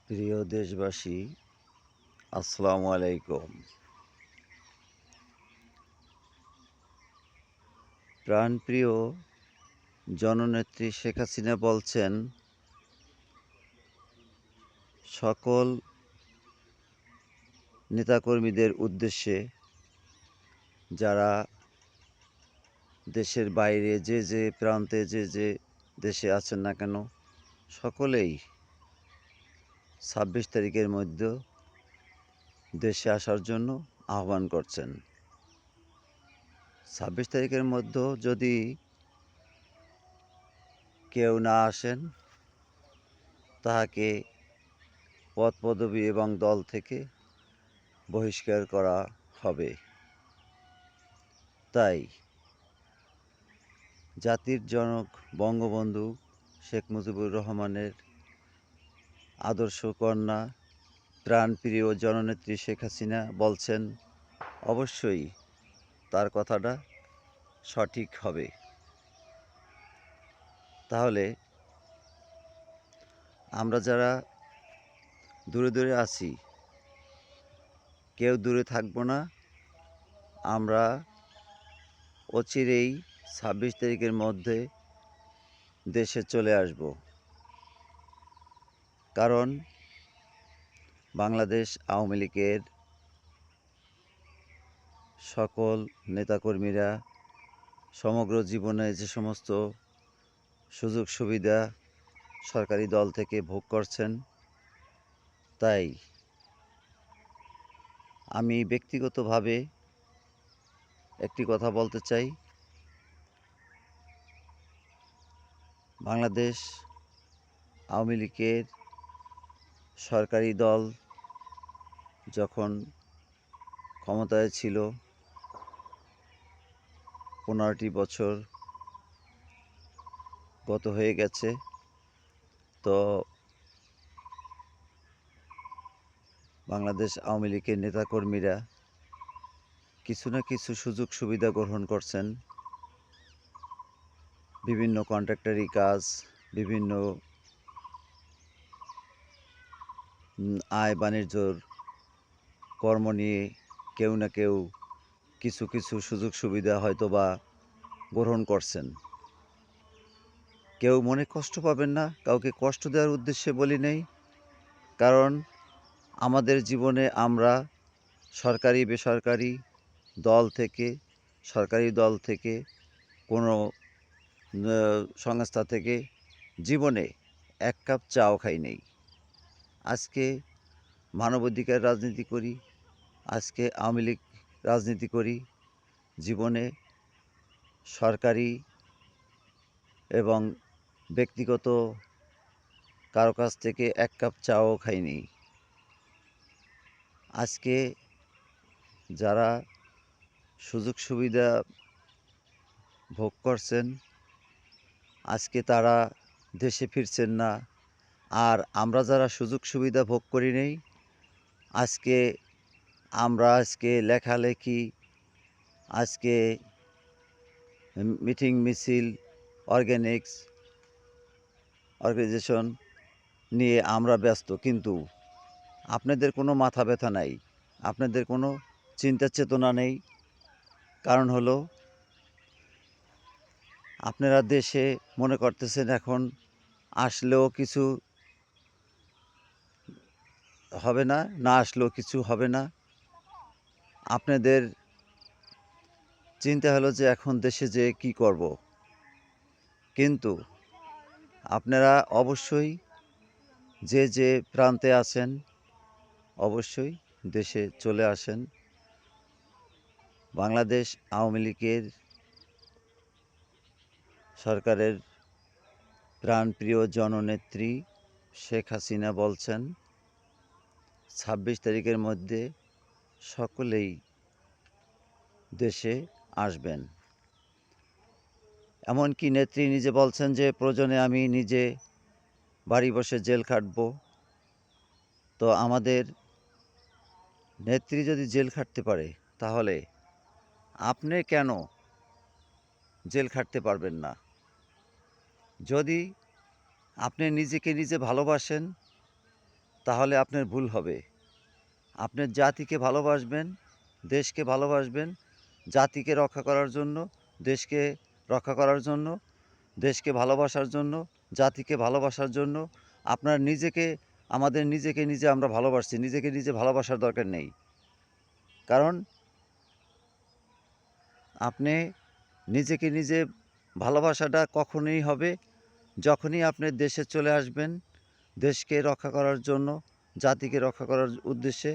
প্রিয় দেশবাসী, আসসালামু আলাইকুম। প্রাণপ্রিয় জননেত্রী শেখ হাসিনা বলছেন, সকল নেতাকর্মীদের উদ্দেশ্যে, যারা দেশের বাইরে যে প্রান্তে যে দেশে আছেন না কেন, সকলেই ২৬ তারিখের মধ্যে দেশে আসার জন্য আহ্বান করছেন। ২৬ তারিখের মধ্যে যদি কেউ না আসেন, তাহাকে পদ-পদবি এবং দল থেকে বহিষ্কার করা হবে। তাই জাতির জনক বঙ্গবন্ধু শেখ মুজিবুর রহমানের আদর্শ কন্যা প্রাণপ্রিয় জননেত্রী শেখ হাসিনা বলছেন, অবশ্যই তার কথাটা সঠিক হবে। তাহলে আমরা যারা দূরে দূরে আছি, কেউ দূরে থাকবো না। আমরা অচিরেই ২৬ তারিখের মধ্যে দেশে চলে আসব। কারণ বাংলাদেশ আওয়ামী লীগের সকল নেতাকর্মীরা সমগ্র জীবনে যে সমস্ত সুযোগ সুবিধা সরকারি দল থেকে ভোগ করছেন, তাই আমি ব্যক্তিগতভাবে একটি কথা বলতে চাই। বাংলাদেশ আওয়ামী লীগের সরকারি দল যখন ক্ষমতায় ছিল, ১৫টি বছর গত হয়ে গেছে। তো বাংলাদেশ আওয়ামী লীগের নেতাকর্মীরা কিছু না কিছু সুযোগ সুবিধা গ্রহণ করছেন। বিভিন্ন কন্ট্রাক্টরি কাজ, বিভিন্ন আয় বাণিজ্যর কর্ম নিয়ে কেউ না কেউ কিছু কিছু সুযোগ সুবিধা হয়তোবা গ্রহণ করছেন। কেউ মনে কষ্ট পাবেন না, কাউকে কষ্ট দেওয়ার উদ্দেশ্যে বলি নাই। কারণ আমাদের জীবনে আমরা সরকারি বেসরকারি দল থেকে, সরকারি দল থেকে, কোনো সংস্থা থেকে জীবনে এক কাপ চাও খাই নাই। আজকে মানবাধিকার রাজনীতি করি, আজকে আওয়ামী লীগ রাজনীতি করি। জীবনে সরকারি এবং ব্যক্তিগত কারো কাছ থেকে এক কাপ চাও খাইনি। আজকে যারা সুযোগ সুবিধা ভোগ করছেন, আজকে তারা দেশে ফিরছেন না। আর আমরা যারা সুযোগ সুবিধা ভোগ করি নাই, আজকে লেখালেখি, আজকে মিটিং মিছিল, অর্গানাইজেশন নিয়ে আমরা ব্যস্ত। কিন্তু আপনাদের কোনো মাথা ব্যথা নাই, আপনাদের কোনো চিন্তা চেতনা নেই। কারণ হলো, আপনারা দেশে মনে করতেছেন এখন আসলেও কিছু হবে না, না আসলেও কিছু হবে না। আপনাদের চিন্তা হলো যে এখন দেশে যেয়ে কী করব। কিন্তু আপনারা অবশ্যই যে প্রান্তে আছেন, অবশ্যই দেশে চলে আসেন। বাংলাদেশ আওয়ামী লীগের সরকারের প্রাণপ্রিয় জননেত্রী শেখ হাসিনা বলছেন, ২৬ তারিখের মধ্যে সকলেই দেশে আসবেন। এমনকি নেত্রী নিজে বলছেন যে প্রয়োজনে আমি নিজে বাড়ি বসে জেল খাটব। তো আমাদের নেত্রী যদি জেল খাটতে পারে, তাহলে আপনি কেন জেল খাটতে পারবেন না? যদি আপনি নিজেকে নিজে ভালোবাসেন, তাহলে আপনার ভুল হবে। আপনার জাতিকে ভালোবাসবেন, দেশকে ভালোবাসবেন, জাতিকে রক্ষা করার জন্য, দেশকে রক্ষা করার জন্য, দেশকে ভালোবাসার জন্য, জাতিকে ভালোবাসার জন্য আপনার আমাদের নিজেকে নিজে আমরা ভালোবাসছি। নিজেকে নিজে ভালোবাসার দরকার নেই। কারণ আপনি নিজেকে নিজে ভালোবাসাটা কখনই হবে যখনই আপনি দেশে চলে আসবেন, দেশকে রক্ষা করার জন্য, জাতিকে রক্ষা করার উদ্দেশ্যে,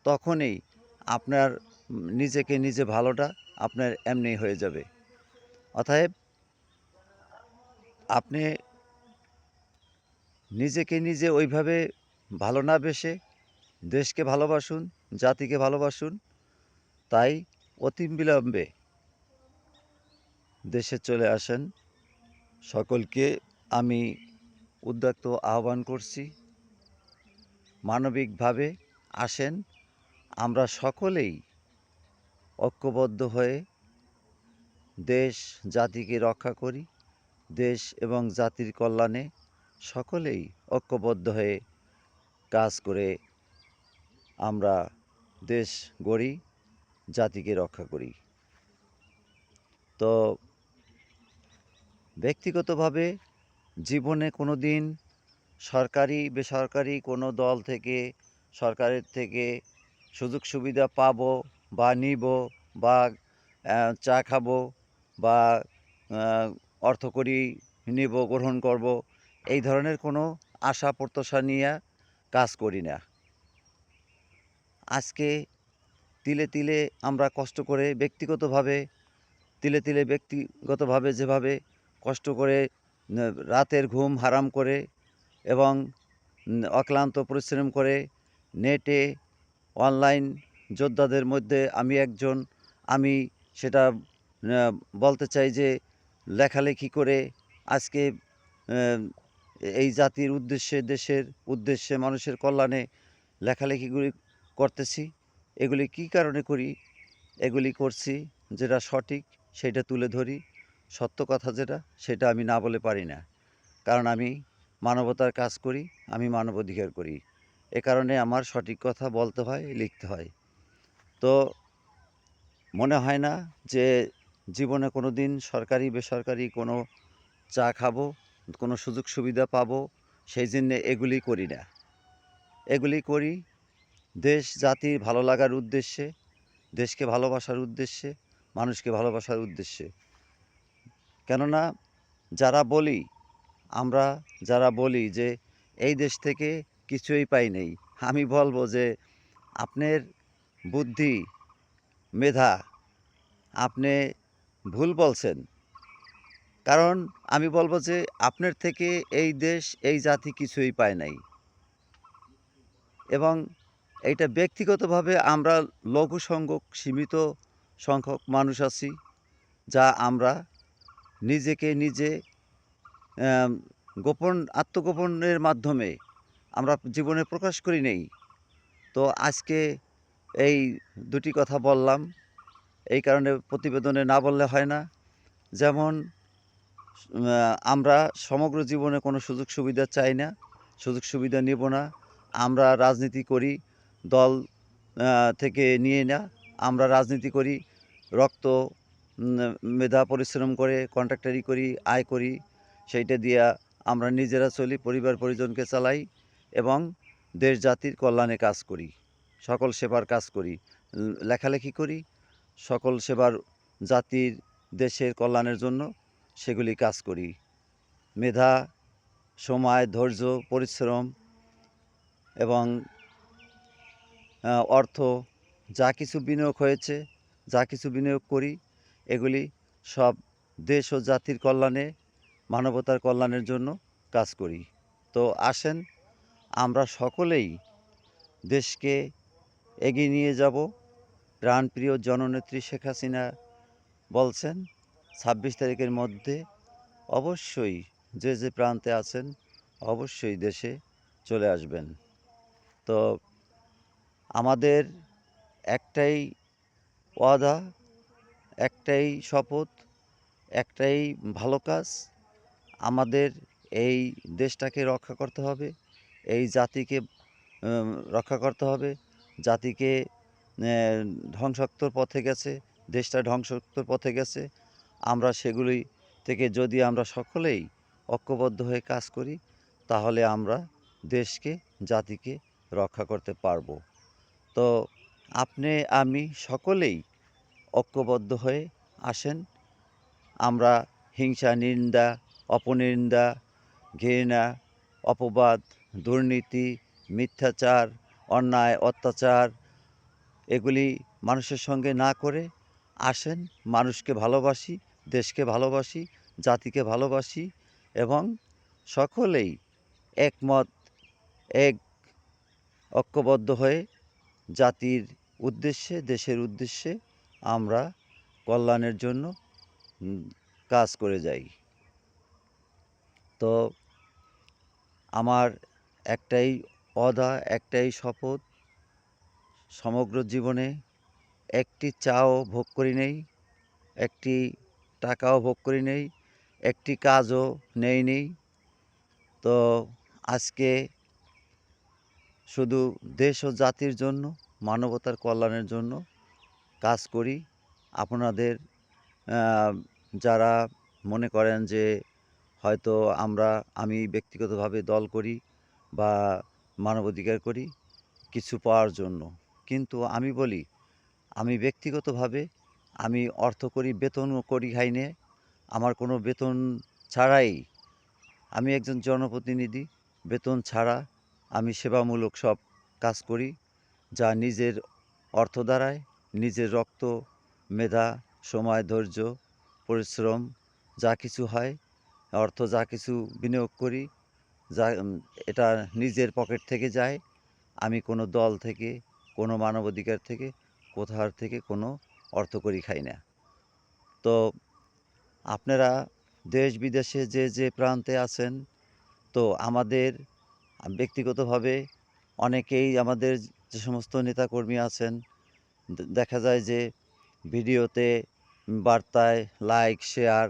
তখনই আপনার নিজেকে নিজে ভালোটা আপনার এমনিই হয়ে যাবে। অতএব আপনি নিজেকে নিজে ওইভাবে ভালো না বেসে দেশকে ভালোবাসুন, জাতিকে ভালোবাসুন। তাই অতিবিলম্বে দেশে চলে আসেন। সকলকে আমি উদাত্ত আহ্বান করছি, মানবিকভাবে আসেন। আমরা সকলেই ঐক্যবদ্ধ হয়ে দেশ জাতিকে রক্ষা করি। দেশ এবং জাতির কল্যাণে সকলেই ঐক্যবদ্ধ হয়ে কাজ করে আমরা দেশ গড়ি, জাতিকে রক্ষা করি। তো ব্যক্তিগতভাবে জীবনে কোনো দিন সরকারি বেসরকারি কোনো দল থেকে, সরকারের থেকে সুযোগ সুবিধা পাবো বা নিব বা চা খাবো বা অর্থকড়ি নিব, গ্রহণ করব, এই ধরনের কোনো আশা প্রত্যাশা নিয়ে কাজ করি না। আজকে তিলে তিলে আমরা কষ্ট করে ব্যক্তিগতভাবে যেভাবে কষ্ট করে রাতের ঘুম হারাম করে এবং অক্লান্ত পরিশ্রম করে নেটে অনলাইন যোদ্ধাদের মধ্যে আমি একজন। আমি সেটা বলতে চাই যে লেখালেখি করে আজকে এই জাতির উদ্দেশ্যে, দেশের উদ্দেশ্যে, মানুষের কল্যাণে লেখালেখিগুলি করতেছি। এগুলি কী কারণে করি? এগুলি করছি যেটা সঠিক সেইটা তুলে ধরি, সত্য কথা যেটা সেটা আমি না বলে পারি না। কারণ আমি মানবতার কাজ করি, আমি মানবাধিকার করি। এ কারণে আমার সঠিক কথা বলতে হয়, লিখতে হয়। তো মনে হয় না যে জীবনে কোনো দিন সরকারি বেসরকারি কোনো চা খাবো, কোনো সুযোগ সুবিধা পাবো, সেই জন্যে এগুলি করি না। এগুলি করি দেশ জাতির ভালো লাগার উদ্দেশ্যে, দেশকে ভালোবাসার উদ্দেশ্যে, মানুষকে ভালোবাসার উদ্দেশ্যে। কেননা আমরা যারা বলি যে এই দেশ থেকে কিছুই পাই নাই, আমি বলবো যে আপনার বুদ্ধি, মেধা, আপনি ভুল বলছেন। কারণ আমি বলবো যে আপনার থেকে এই দেশ, এই জাতি কিছুই পায় নাই। এবং এইটা ব্যক্তিগতভাবে আমরা লঘু সংখ্যক, সীমিত সংখ্যক মানুষ আছি, যা আমরা নিজেকে নিজে অ্যাম আত্মগোপনের মাধ্যমে আমরা জীবনে প্রকাশ করি নাই। তো আজকে এই দুটি কথা বললাম, এই কারণে প্রতিবেদনে না বললে হয় না। যেমন আমরা সমগ্র জীবনে কোনো সুযোগ সুবিধা চাই না, সুযোগ সুবিধা নেব না। আমরা রাজনীতি করি দল থেকে নিয়ে না। আমরা রাজনীতি করি রক্ত, মেধা পরিশ্রম করে, কন্ট্রাক্টারি করি, আয় করি। সেইটা দিয়া আমরা নিজেরা চলি, পরিবার পরিজনকে চালাই এবং দেশ জাতির কল্যাণে কাজ করি, সকল সেবার কাজ করি, লেখালেখি করি, সকল সেবার জাতির, দেশের কল্যাণের জন্য সেগুলি কাজ করি। মেধা, সময়, ধৈর্য, পরিশ্রম এবং অর্থ যা কিছু বিনিয়োগ হয়েছে, যা কিছু বিনিয়োগ করি, এগুলি সব দেশ ও জাতির কল্যাণে, মানবতার কল্যাণের জন্য কাজ করি। তো আসেন আমরা সকলেই দেশকে এগিয়ে নিয়ে যাব। প্রাণপ্রিয় জননেত্রী শেখ হাসিনা বলছেন ২৬ তারিখের মধ্যে অবশ্যই যে প্রান্তে আছেন অবশ্যই দেশে চলে আসবেন। তো আমাদের একটাই ওয়াদা, একটাই শপথ, একটাই ভালো কাজ। আমাদের এই দেশটাকে রক্ষা করতে হবে, এই জাতিকে রক্ষা করতে হবে। জাতিকে ধ্বংসাত্মর পথে গেছে, দেশটা ধ্বংসাত্মর পথে গেছে। আমরা সেগুলি থেকে যদি আমরা সকলেই ঐক্যবদ্ধ হয়ে কাজ করি, তাহলে আমরা দেশকে, জাতিকে রক্ষা করতে পারব। তো আপনি, আমি সকলেই ঐক্যবদ্ধ হয়ে আসেন। আমরা হিংসা, নিন্দা, অপনিন্দা, ঘৃণা, অপবাদ, দুর্নীতি, মিথ্যাচার, অন্যায়, অত্যাচার এগুলি মানুষের সঙ্গে না করে আসেন, মানুষকে ভালোবাসি, দেশকে ভালোবাসি, জাতিকে ভালোবাসি এবং সকলেই একমত, এক ঐক্যবদ্ধ হয়ে জাতির উদ্দেশ্যে, দেশের উদ্দেশ্যে আমরা কল্যাণের জন্য কাজ করে যাই। তো আমার একটাই ওয়াদা, একটাই শপথ, সমগ্র জীবনে একটি চাও ভোগ করি নাই, একটি টাকাও ভোগ করি নাই, একটি কাজও নেইনি। তো আজকে শুধু দেশ ও জাতির জন্য, মানবতার কল্যাণের জন্য কাজ করি। আপনাদের যারা মনে করেন যে হয়তো আমি ব্যক্তিগতভাবে দল করি বা মানবাধিকার করি কিছু পাওয়ার জন্য, কিন্তু আমি বলি আমি ব্যক্তিগতভাবে আমি অর্থ করি, বেতনও করি খাইনে, আমার কোনো বেতন ছাড়াই আমি একজন জনপ্রতিনিধি, বেতন ছাড়া আমি সেবামূলক সব কাজ করি, যা নিজের অর্থ দ্বারায়, নিজের রক্ত, মেধা, সময়, ধৈর্য, পরিশ্রম যা কিছু হয়, অর্থ যা কিছু বিনিয়োগ করি, যা এটা নিজের পকেট থেকে যায়। আমি কোনো দল থেকে, কোনো মানবাধিকার থেকে, কোথাও থেকে কোনো অর্থকড়ি খাই না। তো আপনারা দেশ বিদেশে যে প্রান্তে আছেন, তো আমাদের ব্যক্তিগতভাবে অনেকেই আমাদের যে সমস্ত নেতাকর্মী আছেন, দেখা যায় যে ভিডিওতে, বার্তায় লাইক, শেয়ার,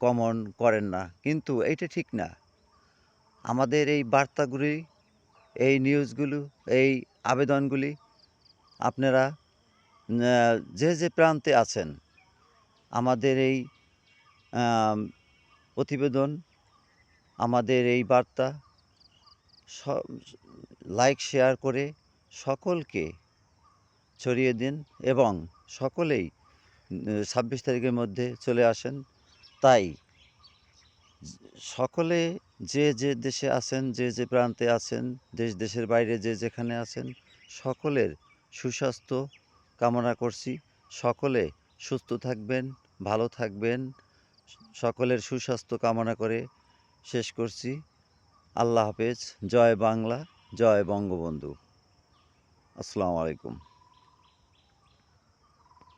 কমেন্ট করেন না, কিন্তু এইটা ঠিক না। আমাদের এই বার্তাগুলি, এই নিউজগুলো, এই আবেদনগুলি আপনারা যে প্রান্তে আছেন, আমাদের এই প্রতিবেদন, আমাদের এই বার্তা লাইক, শেয়ার করে সকলকে ছড়িয়ে দিন এবং সকলেই ২৬ তারিখের মধ্যে চলে আসেন। তাই সকলে যে দেশে আছেন, যে প্রান্তে আছেন, দেশের বাইরে যেখানে আছেন, সকলের সুস্বাস্থ্য কামনা করছি। সকলে সুস্থ থাকবেন, ভালো থাকবেন। সকলের সুস্বাস্থ্য কামনা করে শেষ করছি। আল্লাহ হাফেজ। জয় বাংলা, জয় বঙ্গবন্ধু। আসসালামু আলাইকুম।